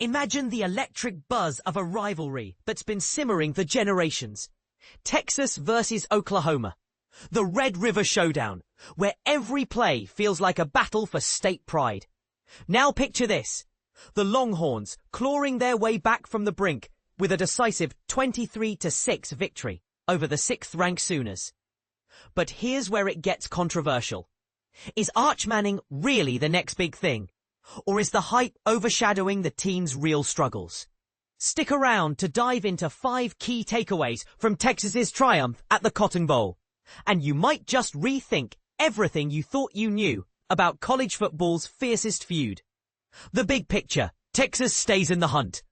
Imagine the electric buzz of a rivalry that's been simmering for generations. Texas versus Oklahoma. The Red River Showdown, where every play feels like a battle for state pride. Now picture this. The Longhorns clawing their way back from the brink with a decisive 23-6 victory over the 6th-ranked Sooners. But here's where it gets controversial. Is Arch Manning really the next big thing? Or is the hype overshadowing the team's real struggles? Stick around to dive into 5 key takeaways from Texas's triumph at the Cotton Bowl. And you might just rethink everything you thought you knew about college football's fiercest feud. The big picture, Texas stays in the hunt.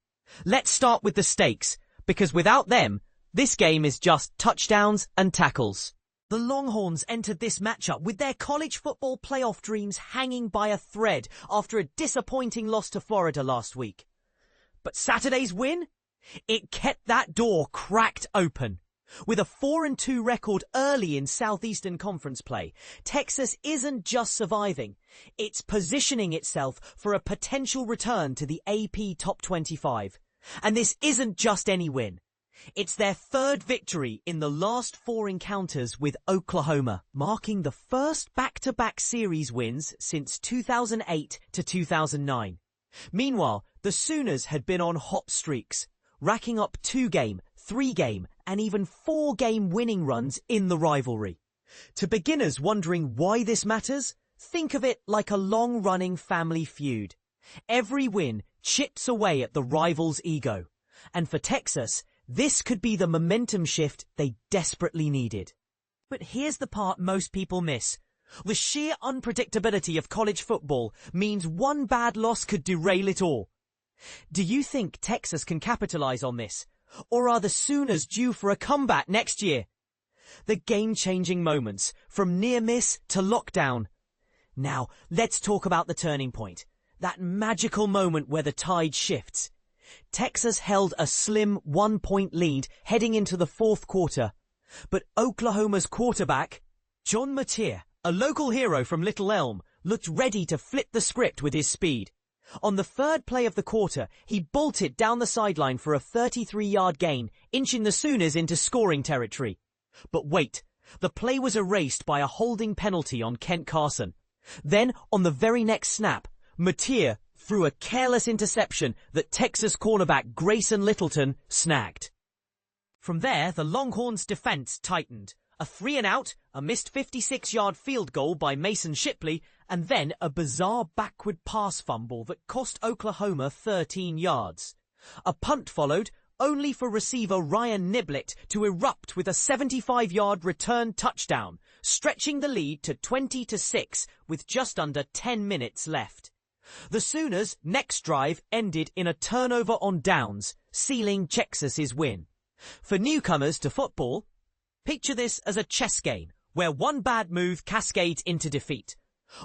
Let's start with the stakes, because without them, this game is just touchdowns and tackles. The Longhorns entered this matchup with their college football playoff dreams hanging by a thread after a disappointing loss to Florida last week. But Saturday's win? It kept that door cracked open. With a 4-2 record early in Southeastern Conference play, Texas isn't just surviving, it's positioning itself for a potential return to the AP Top 25. And this isn't just any win. It's their 3rd victory in the last 4 encounters with Oklahoma, marking the first back-to-back series wins since 2008 to 2009. Meanwhile, the Sooners had been on hot streaks, racking up 2-game, 3-game, and even 4-game winning runs in the rivalry. To beginners wondering why this matters, think of it like a long-running family feud. Every win chips away at the rival's ego. And for Texas, this could be the momentum shift they desperately needed. But here's the part most people miss. The sheer unpredictability of college football means one bad loss could derail it all. Do you think Texas can capitalize on this? Or are the Sooners due for a comeback next year? The game-changing moments, from near miss to lockdown. Now, let's talk about the turning point. That magical moment where the tide shifts. Texas held a slim 1-point lead heading into the 4th quarter. But Oklahoma's quarterback, John Mateer, a local hero from Little Elm, looked ready to flip the script with his speed. On the 3rd play of the quarter, he bolted down the sideline for a 33-yard gain, inching the Sooners into scoring territory. But wait, the play was erased by a holding penalty on Kent Carson. Then, on the very next snap, Mateer threw a careless interception that Texas cornerback Graceson Littleton snagged. From there, the Longhorns' defense tightened. A 3-and-out, a missed 56-yard field goal by Mason Shipley, and then a bizarre backward pass fumble that cost Oklahoma 13 yards. A punt followed, only for receiver Ryan Niblett to erupt with a 75-yard return touchdown, stretching the lead to 20-6 with just under 10 minutes left. The Sooners' next drive ended in a turnover on downs, sealing Texas's win. For newcomers to football, picture this as a chess game, where one bad move cascades into defeat.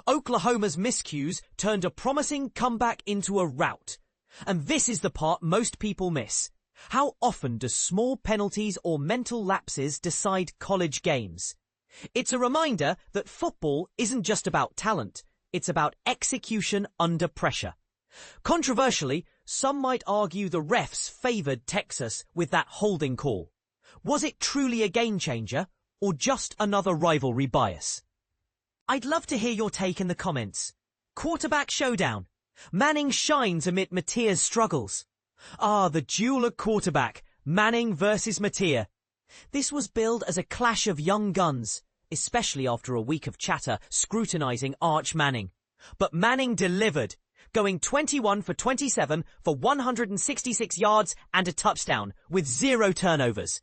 Oklahoma's miscues turned a promising comeback into a rout. And this is the part most people miss. How often do small penalties or mental lapses decide college games? It's a reminder that football isn't just about talent, it's about execution under pressure. Controversially, some might argue the refs favored Texas with that holding call. Was it truly a game changer, or just another rivalry bias? I'd love to hear your take in the comments. Quarterback showdown. Manning shines amid Mateer's struggles. The duel at quarterback, Manning versus Mateer. This was billed as a clash of young guns, especially after a week of chatter scrutinizing Arch Manning. But Manning delivered, going 21 for 27 for 166 yards and a touchdown with 0 turnovers.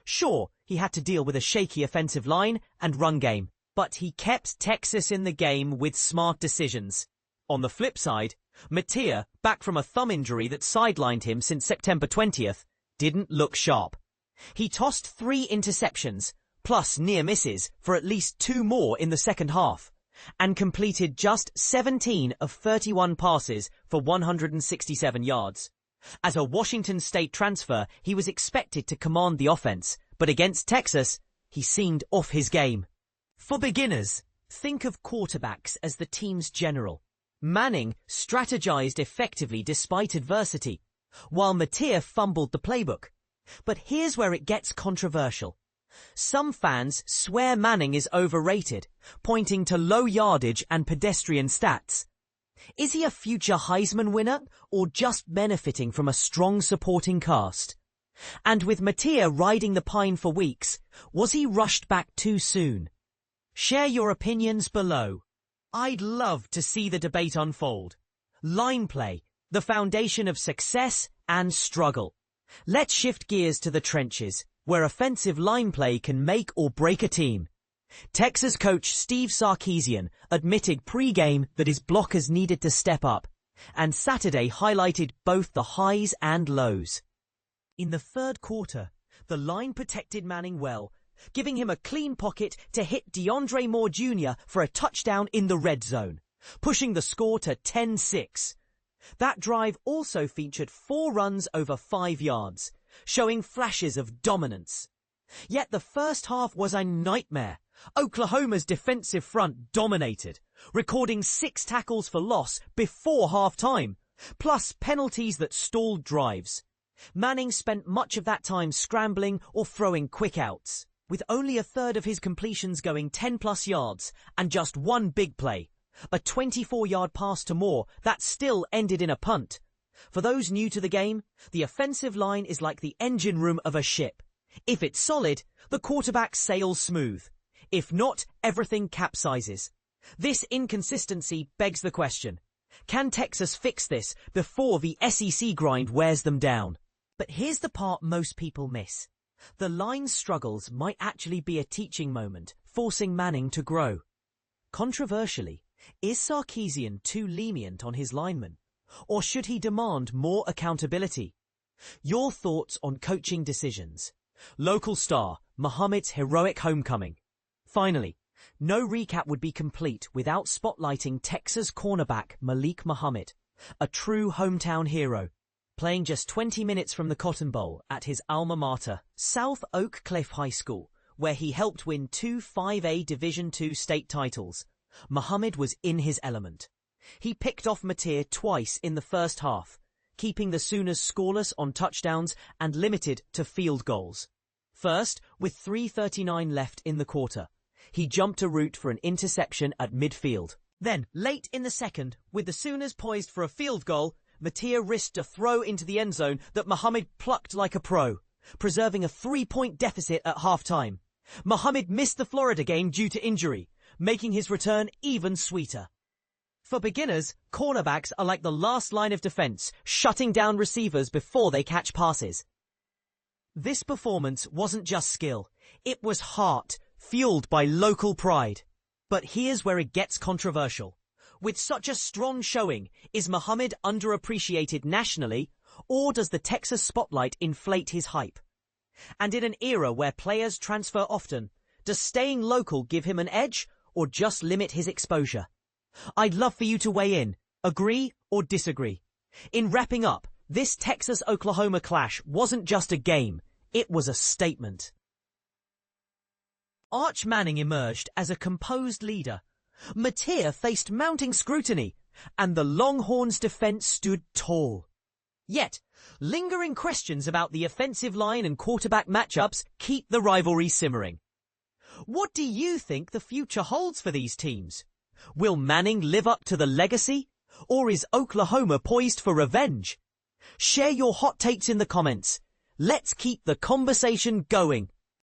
Sure, he had to deal with a shaky offensive line and run game, but he kept Texas in the game with smart decisions. On the flip side, Mateer, back from a thumb injury that sidelined him since September 20th, didn't look sharp. He tossed 3 interceptions, plus near misses for at least 2 more in the second half, and completed just 17 of 31 passes for 167 yards. As a Washington State transfer, he was expected to command the offense, but against Texas, he seemed off his game. For beginners, think of quarterbacks as the team's general. Manning strategized effectively despite adversity, while Mateer fumbled the playbook. But here's where it gets controversial. Some fans swear Manning is overrated, pointing to low yardage and pedestrian stats. Is he a future Heisman winner or just benefiting from a strong supporting cast? And with Mateer riding the pine for weeks, was he rushed back too soon? Share your opinions below. I'd love to see the debate unfold. Line play, the foundation of success and struggle. Let's shift gears to the trenches, where offensive line play can make or break a team. Texas coach Steve Sarkisian admitted pre-game that his blockers needed to step up, and Saturday highlighted both the highs and lows. In the third quarter, the line protected Manning well, giving him a clean pocket to hit DeAndre Moore Jr. for a touchdown in the red zone, pushing the score to 10-6. That drive also featured 4 runs over 5 yards, showing flashes of dominance. Yet the first half was a nightmare. Oklahoma's defensive front dominated, recording 6 tackles for loss before halftime, plus penalties that stalled drives. Manning spent much of that time scrambling or throwing quick outs, with only a third of his completions going 10-plus yards and just one big play, a 24-yard pass to Moore that still ended in a punt. For those new to the game, the offensive line is like the engine room of a ship. If it's solid, the quarterback sails smooth. If not, everything capsizes. This inconsistency begs the question: can Texas fix this before the SEC grind wears them down? But here's the part most people miss. The line's struggles might actually be a teaching moment, forcing Manning to grow. Controversially, is Sarkisian too lenient on his linemen? Or should he demand more accountability? Your thoughts on coaching decisions. Local star, Muhammad's heroic homecoming. Finally, no recap would be complete without spotlighting Texas cornerback Malik Muhammad, a true hometown hero. Playing just 20 minutes from the Cotton Bowl at his alma mater, South Oak Cliff High School, where he helped win 2 5A Division II state titles, Muhammad was in his element. He picked off Mateer twice in the first half, keeping the Sooners scoreless on touchdowns and limited to field goals. First, with 3:39 left in the quarter, he jumped a route for an interception at midfield. Then, late in the second, with the Sooners poised for a field goal, Mateer risked a throw into the end zone that Muhammad plucked like a pro, preserving a 3-point deficit at halftime. Muhammad missed the Florida game due to injury, making his return even sweeter. For beginners, cornerbacks are like the last line of defense, shutting down receivers before they catch passes. This performance wasn't just skill, it was heart, fueled by local pride. But here's where it gets controversial. With such a strong showing, is Muhammad underappreciated nationally, or does the Texas spotlight inflate his hype? And in an era where players transfer often, does staying local give him an edge, or just limit his exposure? I'd love for you to weigh in, agree or disagree. In wrapping up, this Texas-Oklahoma clash wasn't just a game, it was a statement. Arch Manning emerged as a composed leader. Mateer faced mounting scrutiny, and the Longhorns' defense stood tall. Yet, lingering questions about the offensive line and quarterback matchups keep the rivalry simmering. What do you think the future holds for these teams? Will Manning live up to the legacy, or is Oklahoma poised for revenge? Share your hot takes in the comments. Let's keep the conversation going.